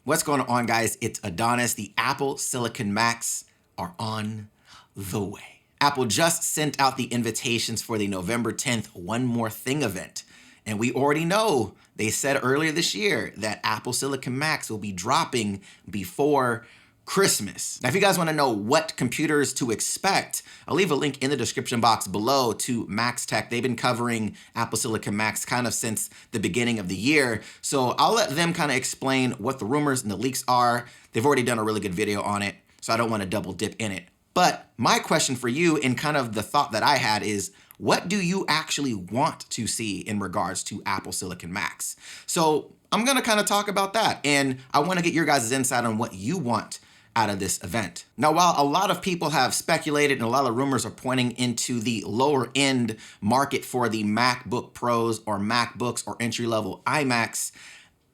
What's going on, guys? It's Adonis. The Apple Silicon Macs are on the way. Apple just sent out the invitations for the November 10th One More Thing event. And we already know, they said earlier this year that Apple Silicon Macs will be dropping before Christmas. Now, if you guys want to know what computers to expect, I'll leave a link in the description box below to Max Tech. They've been covering Apple Silicon Macs kind of since the beginning of the year. So I'll let them kind of explain what the rumors and the leaks are. They've already done a really good video on it, so I don't want to double dip in it. But my question for you, and kind of the thought that I had, is what do you actually want to see in regards to Apple Silicon Macs? So I'm going to kind of talk about that, and I want to get your guys' insight on what you want out of this event. Now, while a lot of people have speculated and a lot of rumors are pointing into the lower end market for the MacBook Pros or MacBooks or entry-level iMacs,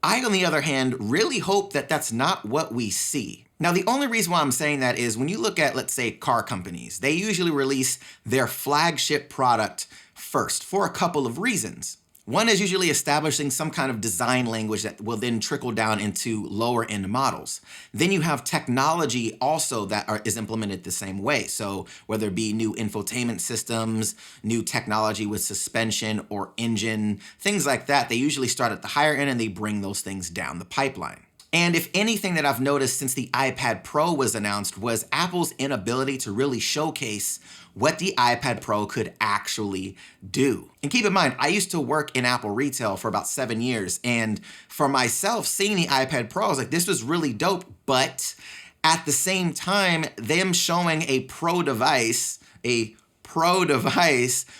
I, on the other hand, really hope that that's not what we see. Now, the only reason why I'm saying that is when you look at, let's say, car companies, they usually release their flagship product first for a couple of reasons. One is usually establishing some kind of design language that will then trickle down into lower end models. Then you have technology also that is implemented the same way. So whether it be new infotainment systems, new technology with suspension or engine, things like that, they usually start at the higher end and they bring those things down the pipeline. And if anything that I've noticed since the iPad Pro was announced was Apple's inability to really showcase what the iPad Pro could actually do. And keep in mind, I used to work in Apple retail for about 7 years. And for myself, seeing the iPad Pro, I was like, this was really dope. But at the same time, them showing a Pro device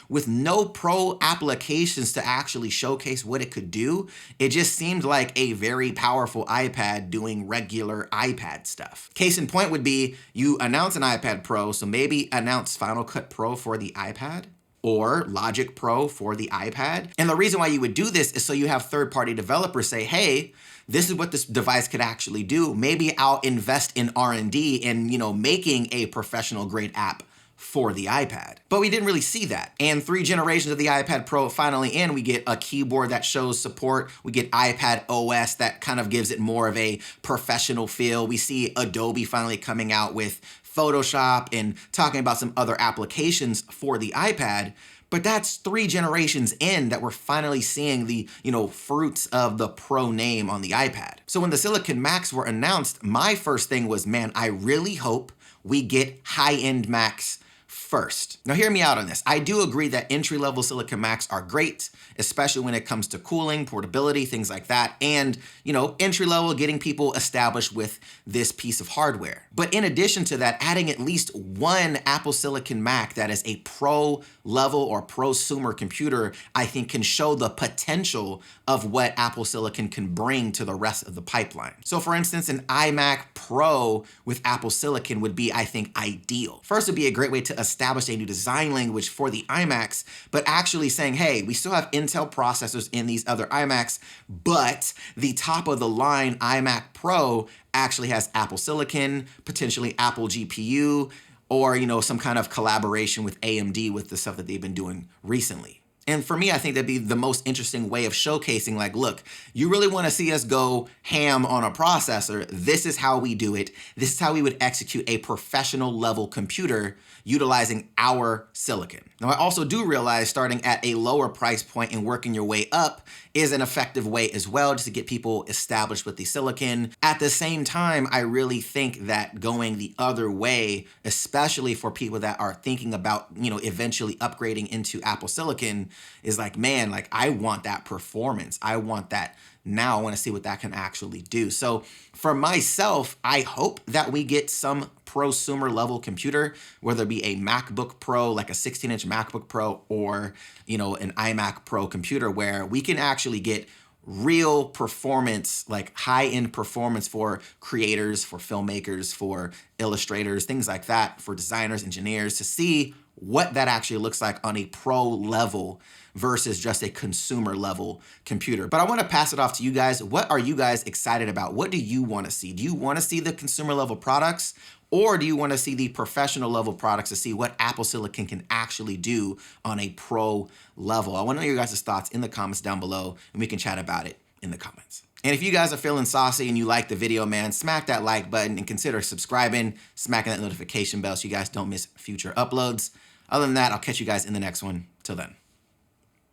with no Pro applications to actually showcase what it could do, it just seemed like a very powerful iPad doing regular iPad stuff. Case in point would be you announce an iPad Pro, so maybe announce Final Cut Pro for the iPad or Logic Pro for the iPad. And the reason why you would do this is so you have third-party developers say, hey, this is what this device could actually do. Maybe I'll invest in R&D and, making a professional grade app for the iPad. But we didn't really see that. And 3 generations of the iPad Pro finally in, we get a keyboard that shows support. We get iPad OS that kind of gives it more of a professional feel. We see Adobe finally coming out with Photoshop and talking about some other applications for the iPad. But that's 3 generations in that we're finally seeing the, fruits of the Pro name on the iPad. So when the Silicon Macs were announced, my first thing was, man, I really hope we get high-end Macs first. Now, hear me out on this. I do agree that entry-level Silicon Macs are great, especially when it comes to cooling, portability, things like that, and, entry-level, getting people established with this piece of hardware. But in addition to that, adding at least one Apple Silicon Mac that is a pro level or prosumer computer, I think can show the potential of what Apple Silicon can bring to the rest of the pipeline. So for instance, an iMac Pro with Apple Silicon would be, I think, ideal. First, it'd be a great way to establish a new design language for the iMacs, but actually saying, hey, we still have Intel processors in these other iMacs, but the top of the line iMac Pro actually has Apple Silicon, potentially Apple GPU, or, some kind of collaboration with AMD with the stuff that they've been doing recently. And for me, I think that'd be the most interesting way of showcasing, like, look, you really want to see us go ham on a processor. This is how we do it. This is how we would execute a professional level computer utilizing our silicon. Now, I also do realize starting at a lower price point and working your way up is an effective way as well, just to get people established with the silicon. At the same time, I really think that going the other way, especially for people that are thinking about, eventually upgrading into Apple Silicon, is like, man, like I want that performance. I want that now. I want to see what that can actually do. So for myself, I hope that we get some prosumer level computer, whether it be a MacBook Pro, like a 16-inch MacBook Pro, or, an iMac Pro computer where we can actually get real performance, like high-end performance for creators, for filmmakers, for illustrators, things like that, for designers, engineers, to see what that actually looks like on a pro level versus just a consumer level computer. But I want to pass it off to you guys. What are you guys excited about? What do you want to see? Do you want to see the consumer level products, or do you want to see the professional level products to see what Apple Silicon can actually do on a pro level? I want to know your guys' thoughts in the comments down below, and we can chat about it in the comments. And if you guys are feeling saucy and you like the video, man, smack that like button and consider subscribing, smacking that notification bell so you guys don't miss future uploads. Other than that, I'll catch you guys in the next one. Till then,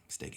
stay geek.